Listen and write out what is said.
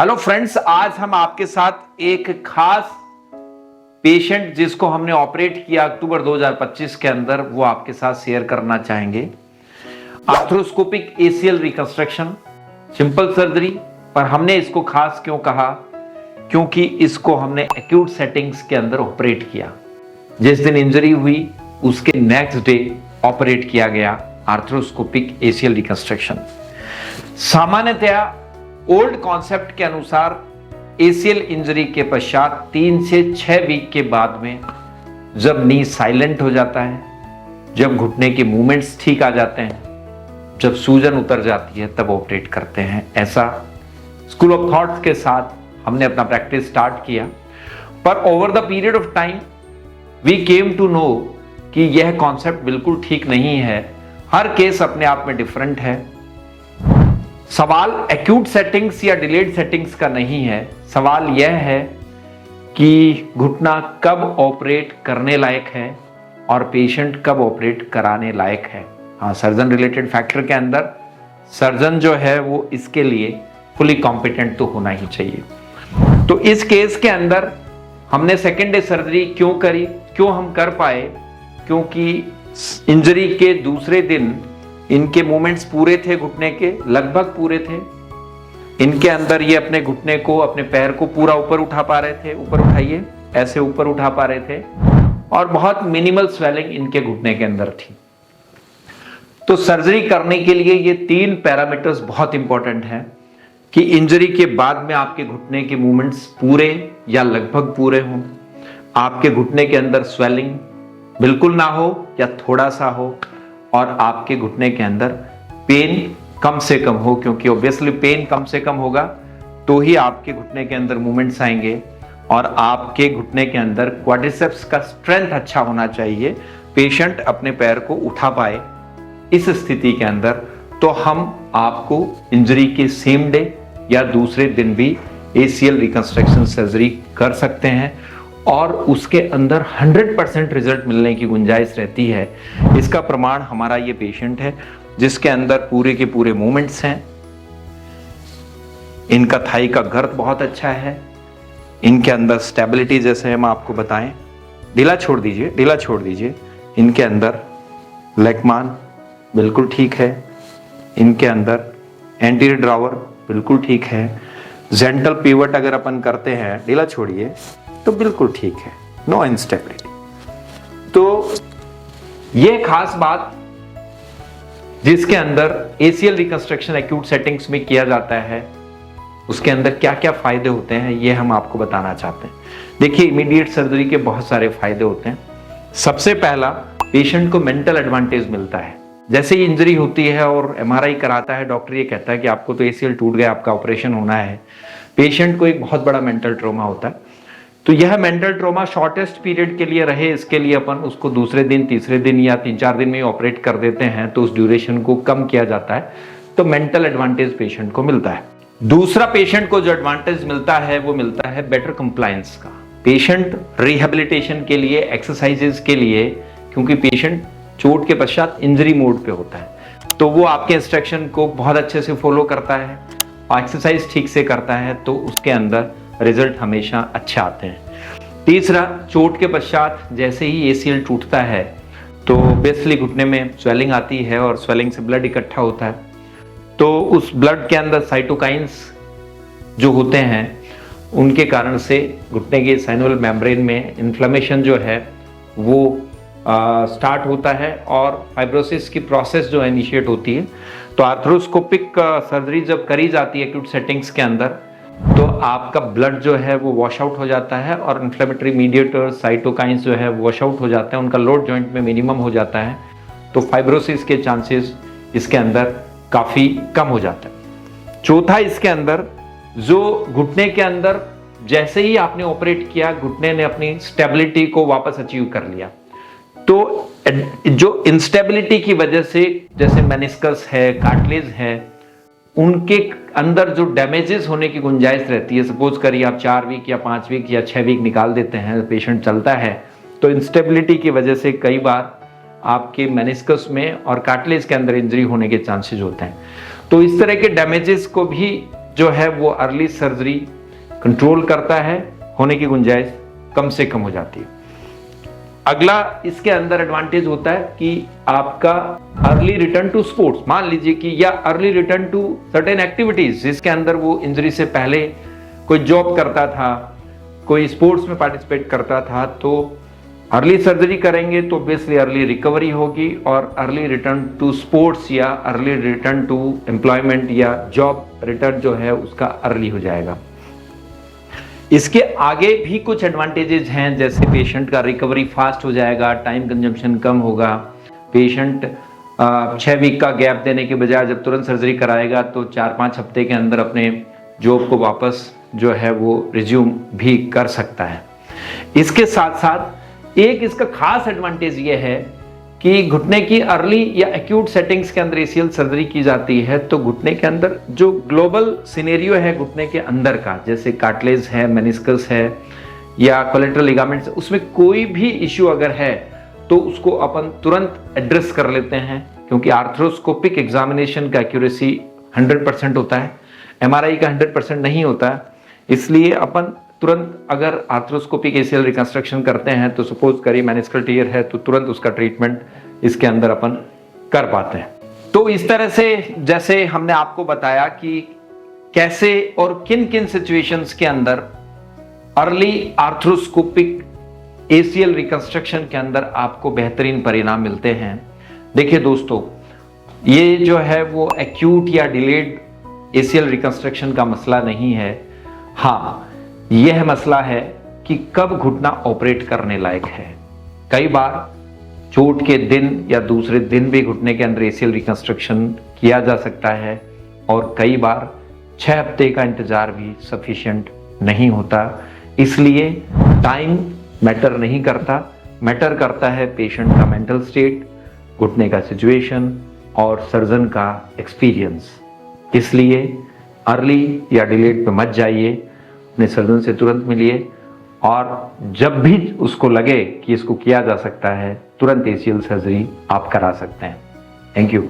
Hello friends, आज हम आपके साथ एक खास पेशेंट जिसको हमने ऑपरेट किया अक्टूबर 2025 के अंदर, वो आपके साथ शेयर करना चाहेंगे। Arthroscopic ACL reconstruction, simple surgery, पर हमने इसको खास क्यों कहा? क्योंकि इसको हमने एक्यूट सेटिंग्स के अंदर ऑपरेट किया। जिस दिन इंजरी हुई उसके नेक्स्ट डे ऑपरेट किया गया आर्थ्रोस्कोपिक एसीएल रिकंस्ट्रक्शन। सामान्यतया ओल्ड कॉन्सेप्ट के अनुसार एसीएल इंजरी के पश्चात 3 से 6 वीक के बाद में जब नी साइलेंट हो जाता है, जब घुटने के मूवमेंट्स ठीक आ जाते हैं, जब सूजन उतर जाती है, तब ऑपरेट करते हैं। ऐसा स्कूल ऑफ थॉट्स के साथ हमने अपना प्रैक्टिस स्टार्ट किया। पर over the period of time we came to know कि यह कॉन्सेप्ट बिल्कुल ठीक नहीं है। हर केस अपने आप में डिफरेंट है। सवाल एक्यूट सेटिंग्स या डिलेड सेटिंग्स का नहीं है। सवाल यह है कि घुटना कब ऑपरेट करने लायक है और पेशेंट कब ऑपरेट कराने लायक है। हाँ, सर्जन रिलेटेड फैक्टर के अंदर सर्जन जो है वो इसके लिए फुली कॉम्पिटेंट तो होना ही चाहिए। तो इस केस के अंदर हमने सेकेंड डे सर्जरी क्यों करी, क्यों हम कर पाए? क्योंकि इंजरी के दूसरे दिन इनके मूवमेंट्स पूरे थे, घुटने के लगभग पूरे थे। इनके अंदर ये अपने घुटने को, अपने पैर को पूरा ऊपर उठा पा रहे थे। ऊपर उठाइए, ऐसे ऊपर उठा पा रहे थे और बहुत मिनिमल स्वेलिंग इनके घुटने के अंदर थी। तो सर्जरी करने के लिए ये 3 पैरामीटर्स बहुत इंपॉर्टेंट हैं कि इंजरी के बाद में आपके घुटने के मूवमेंट्स पूरे या लगभग पूरे हों, आपके घुटने के अंदर स्वेलिंग बिल्कुल ना हो या थोड़ा सा हो, और आपके घुटने के अंदर पेन कम से कम हो। क्योंकि ऑब्वियसली पेन कम से कम होगा तो ही आपके घुटने के अंदर मूवमेंट्स आएंगे और आपके घुटने के अंदर क्वाड्रिसेप्स का स्ट्रेंथ अच्छा होना चाहिए, पेशेंट अपने पैर को उठा पाए। इस स्थिति के अंदर तो हम आपको इंजरी के सेम डे या दूसरे दिन भी एसीएल रिकंस्ट्रक्शन सर्जरी कर सकते हैं और उसके अंदर 100% रिजल्ट मिलने की गुंजाइश रहती है। इसका प्रमाण हमारा ये पेशेंट है जिसके अंदर पूरे के पूरे मूवमेंट्स हैं। इनका थाई का गर्थ बहुत अच्छा है, इनके अंदर स्टेबिलिटी जैसे हम आपको बताएं, ढीला छोड़ दीजिए, ढीला छोड़ दीजिए। इनके अंदर लेगमान बिल्कुल ठीक है, इनके अंदर एंटीरियर ड्रॉवर बिल्कुल ठीक है। जेंटल पिवट अगर अपन करते हैं, ढीला छोड़िए, तो बिल्कुल ठीक है, नो इंस्टेबिलिटी। तो ये खास बात जिसके अंदर एसीएल रिकंस्ट्रक्शन एक्यूट सेटिंग्स में किया जाता है, उसके अंदर क्या क्या फायदे होते हैं ये हम आपको बताना चाहते हैं। देखिए, इमीडिएट सर्जरी के बहुत सारे फायदे होते हैं। सबसे पहला, पेशेंट को मेंटल एडवांटेज मिलता है। जैसे ही इंजरी होती है और एमआरआई कराता है, डॉक्टर ये कहता है कि आपको तो एसीएल टूट गया, आपका ऑपरेशन होना है। पेशेंट को एक बहुत बड़ा मेंटल ट्रॉमा होता है। तो यह मेंटल ट्रॉमा शॉर्टेस्ट पीरियड के लिए रहे, इसके लिए अपन उसको दूसरे दिन, तीसरे दिन या 3-4 दिन में ऑपरेट कर देते हैं, तो उस ड्यूरेशन को कम किया जाता है। तो मेंटल एडवांटेज पेशेंट को मिलता है। दूसरा पेशेंट को जो एडवांटेज मिलता है वो मिलता है बेटर कंप्लायंस का। पेशेंट रिहेबिलिटेशन के लिए, एक्सरसाइजेज के लिए, क्योंकि पेशेंट चोट के पश्चात इंजरी मोड पे होता है, तो वो आपके इंस्ट्रक्शन को बहुत अच्छे से फॉलो करता है और एक्सरसाइज ठीक से करता है, तो उसके अंदर रिजल्ट हमेशा अच्छे आते हैं। तीसरा, चोट के पश्चात जैसे ही एसीएल टूटता है तो बेसिकली घुटने में स्वेलिंग आती है और स्वेलिंग से ब्लड इकट्ठा होता है। तो उस ब्लड के अंदर साइटोकाइंस जो होते हैं, उनके कारण से घुटने के साइनोवियल मेम्ब्रेन में इन्फ्लेमेशन जो है वो स्टार्ट होता है और फाइब्रोसिस की प्रोसेस जो है इनिशिएट होती है। तो आर्थ्रोस्कोपिक सर्जरी जब करी जाती है एक्यूट सेटिंग्स के अंदर, तो आपका ब्लड जो है वो वॉश आउट हो जाता है और इन्फ्लेमेटरी मीडिएटर्स, साइटोकाइंस जो है वॉश आउट हो जाते हैं, उनका लोड जॉइंट में मिनिमम हो जाता है। तो फाइब्रोसिस के चांसेस इसके अंदर काफ़ी कम हो जाता है। चौथा, इसके अंदर जो घुटने के अंदर जैसे ही आपने ऑपरेट किया, घुटने ने अपनी स्टेबिलिटी को वापस अचीव कर लिया। तो जो इंस्टेबिलिटी की वजह से, जैसे मेनिस्कस है, कार्टिलेज है, उनके अंदर जो डैमेजेस होने की गुंजाइश रहती है, सपोज करिए आप 4 वीक या 5 वीक या 6 वीक निकाल देते हैं, पेशेंट चलता है, तो इंस्टेबिलिटी की वजह से कई बार आपके मेनिस्कस में और कार्टिलेज के अंदर इंजरी होने के चांसेस होते हैं। तो इस तरह के डैमेजेस को भी जो है वो अर्ली सर्जरी कंट्रोल करता है, होने की गुंजाइश कम से कम हो जाती है। अगला इसके अंदर एडवांटेज होता है कि आपका अर्ली रिटर्न टू स्पोर्ट्स, मान लीजिए कि या early return to certain activities जिसके अंदर वो इंजरी से पहले कोई जॉब करता था, कोई स्पोर्ट्स में पार्टिसिपेट करता था, तो अर्ली सर्जरी करेंगे तो ऑब्वियसली अर्ली रिकवरी होगी और अर्ली रिटर्न टू स्पोर्ट्स या अर्ली रिटर्न टू एम्प्लॉयमेंट या जॉब रिटर्न जो है उसका अर्ली हो जाएगा। इसके आगे भी कुछ एडवांटेजेस हैं, जैसे पेशेंट का रिकवरी फास्ट हो जाएगा, टाइम कंजम्पशन कम होगा, पेशेंट 6 वीक का गैप देने के बजाय जब तुरंत सर्जरी कराएगा तो 4-5 हफ्ते के अंदर अपने जॉब को वापस जो है वो रिज्यूम भी कर सकता है। इसके साथ साथ एक इसका खास एडवांटेज ये है कि घुटने की अर्ली या एक्यूट सेटिंग्स के अंदर एसीएल सर्जरी की जाती है तो घुटने के अंदर जो ग्लोबल सिनेरियो है घुटने के अंदर का, जैसे कार्टिलेज है, मेनिस्कस है या कोलेटरल लिगामेंट्स, उसमें कोई भी इश्यू अगर है तो उसको अपन तुरंत एड्रेस कर लेते हैं, क्योंकि आर्थ्रोस्कोपिक एग्जामिनेशन का एक्यूरेसी 100% होता है, एमआरआई का 100% नहीं होता। इसलिए अपन तुरंत अगर आर्थ्रोस्कोपिक एसीएल रिकंस्ट्रक्शन करते हैं तो सपोज करिए मेनिस्कल टियर है तो तुरंत उसका ट्रीटमेंट इसके अंदर अपन कर पाते हैं। तो इस तरह से जैसे हमने आपको बताया कि कैसे और किन किन सिचुएशंस के अंदर अर्ली आर्थ्रोस्कोपिक एसीएल रिकंस्ट्रक्शन के अंदर आपको बेहतरीन परिणाम मिलते हैं। देखिए दोस्तों, ये जो है वो एक्यूट या डिलेड एसीएल रिकंस्ट्रक्शन का मसला नहीं है। हाँ, यह मसला है कि कब घुटना ऑपरेट करने लायक है। कई बार चोट के दिन या दूसरे दिन भी घुटने के अंदर एसीएल रिकंस्ट्रक्शन किया जा सकता है और कई बार 6 हफ्ते का इंतजार भी सफिशिएंट नहीं होता। इसलिए टाइम मैटर नहीं करता, मैटर करता है पेशेंट का मेंटल स्टेट, घुटने का सिचुएशन और सर्जन का एक्सपीरियंस। इसलिए अर्ली या डिलेड पे मत जाइए, अपने सर्जन से तुरंत मिलिए और जब भी उसको लगे कि इसको किया जा सकता है तुरंत एसीएल सर्जरी आप करा सकते हैं। Thank you.